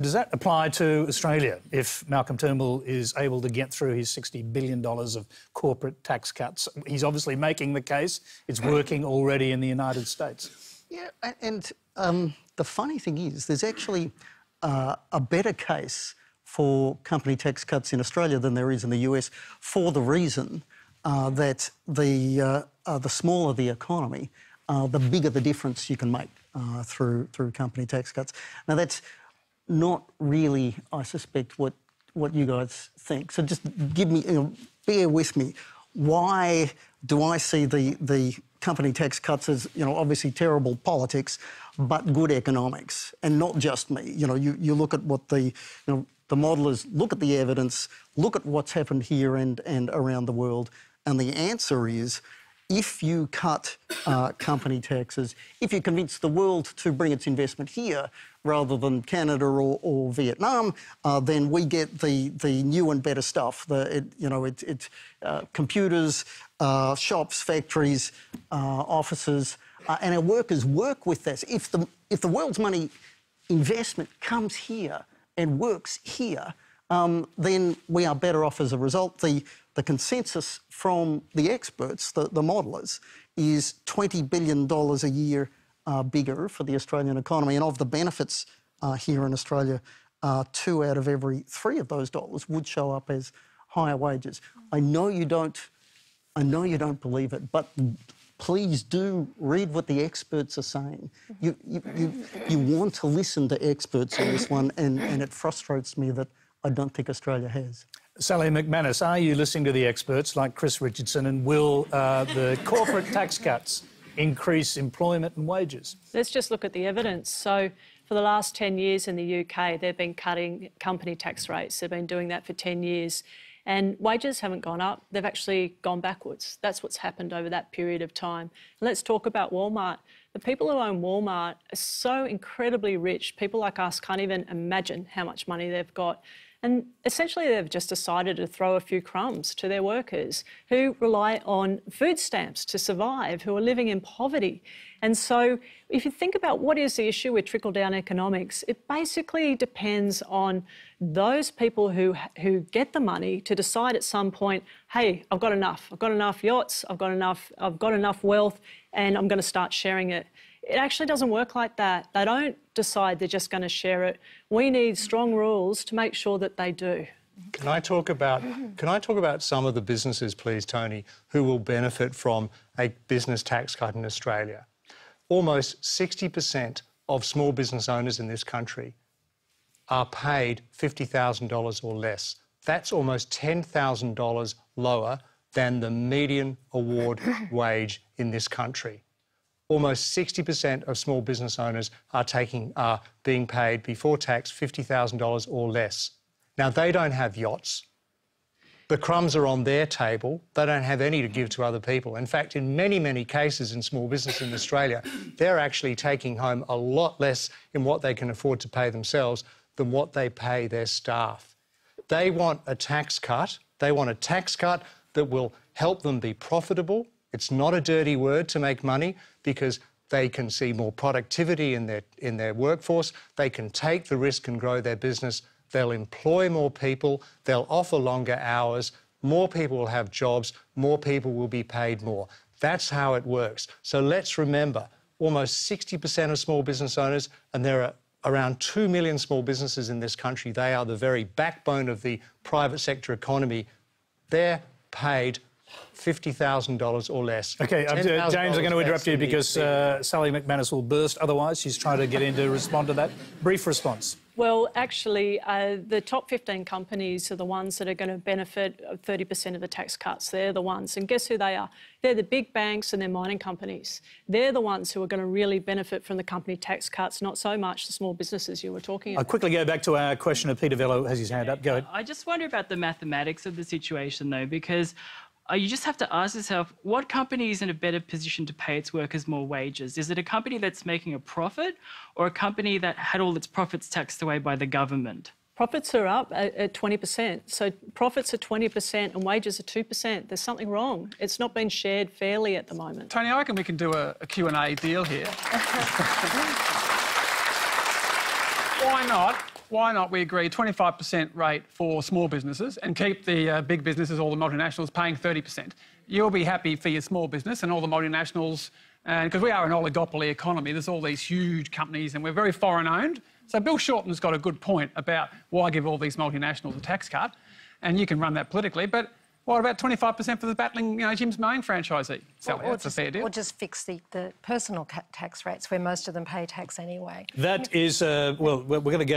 Does that apply to Australia if Malcolm Turnbull is able to get through his $60 billion of corporate tax cuts? He's obviously making the case. It's working already in the United States. Yeah, and the funny thing is there's actually a better case for company tax cuts in Australia than there is in the US for the reason that the smaller the economy, the bigger the difference you can make through company tax cuts. Now, that's not really, I suspect, what you guys think. So just give me, bear with me. Why do I see the company tax cuts as, obviously terrible politics, but good economics? And not just me. You look at what the modelers look at the evidence, look at what's happened here and around the world, and the answer is, if you cut company taxes, if you convince the world to bring its investment here rather than Canada or Vietnam, then we get the new and better stuff. It's computers, shops, factories, offices, and our workers work with this. If the world's money investment comes here and works here, then we are better off as a result. The consensus from the experts, the modelers, is $20 billion a year bigger for the Australian economy. And of the benefits here in Australia, 2 out of every 3 of those dollars would show up as higher wages. I know you don't believe it, but please do read what the experts are saying. You want to listen to experts on this one, and it frustrates me that I don't think Australia has. Sally McManus, are you listening to the experts like Chris Richardson, and will the corporate tax cuts increase employment and wages? Let's just look at the evidence. So for the last 10 years in the UK, they've been cutting company tax rates. They've been doing that for 10 years. And wages haven't gone up, they've actually gone backwards. That's what's happened over that period of time. Let's talk about Walmart. The people who own Walmart are so incredibly rich, people like us can't even imagine how much money they've got. And essentially they've just decided to throw a few crumbs to their workers who rely on food stamps to survive, who are living in poverty. And so if you think about what is the issue with trickle-down economics, it basically depends on those people who get the money to decide at some point, hey, I've got enough yachts, I've got enough wealth, and I'm going to start sharing it. It actually doesn't work like that. They don't decide they're just going to share it. We need strong rules to make sure that they do. Can I talk about some of the businesses, please, Tony, who will benefit from a business tax cut in Australia? Almost 60% of small business owners in this country are paid $50,000 or less. That's almost $10,000 lower than the median award wage in this country. Almost 60% of small business owners are being paid before tax $50,000 or less. Now, they don't have yachts. The crumbs are on their table. They don't have any to give to other people. In fact, in many, many cases in small business in Australia, they're actually taking home a lot less in what they can afford to pay themselves than what they pay their staff. They want a tax cut. They want a tax cut that will help them be profitable. It's not a dirty word to make money, because they can see more productivity in their workforce. They can take the risk and grow their business. They'll employ more people. They'll offer longer hours. More people will have jobs. More people will be paid more. That's how it works. So let's remember, almost 60% of small business owners, and there are around 2 million small businesses in this country. They are the very backbone of the private sector economy. They're paid $50,000 or less. OK, James, I'm going to interrupt you because Sally McManus will burst otherwise. She's trying to get in to respond to that. Brief response. Well, actually, the top 15 companies are the ones that are going to benefit 30% of the tax cuts. They're the ones. And guess who they are? They're the big banks and their mining companies. They're the ones who are going to really benefit from the company tax cuts, not so much the small businesses you were talking about. I'll quickly go back to our question of Peter Vello has his hand up. Go ahead. I just wonder about the mathematics of the situation, though, because you just have to ask yourself, what company is in a better position to pay its workers more wages? Is it a company that's making a profit, or a company that had all its profits taxed away by the government? Profits are up at 20%. So profits are 20% and wages are 2%. There's something wrong. It's not been shared fairly at the moment. Tony, I reckon we can do a Q&A deal here. Why not why not we agree 25% rate for small businesses and keep the big businesses, all the multinationals, paying 30%. You'll be happy for your small business and all the multinationals, and because we are an oligopoly economy, there's all these huge companies and we're very foreign owned. So Bill Shorten's got a good point about why give all these multinationals a tax cut, and you can run that politically, but what about 25% for the battling, Jim's main franchisee? Sally, that's a fair deal. Or just fix the personal tax rates where most of them pay tax anyway. That is, well, we're going to go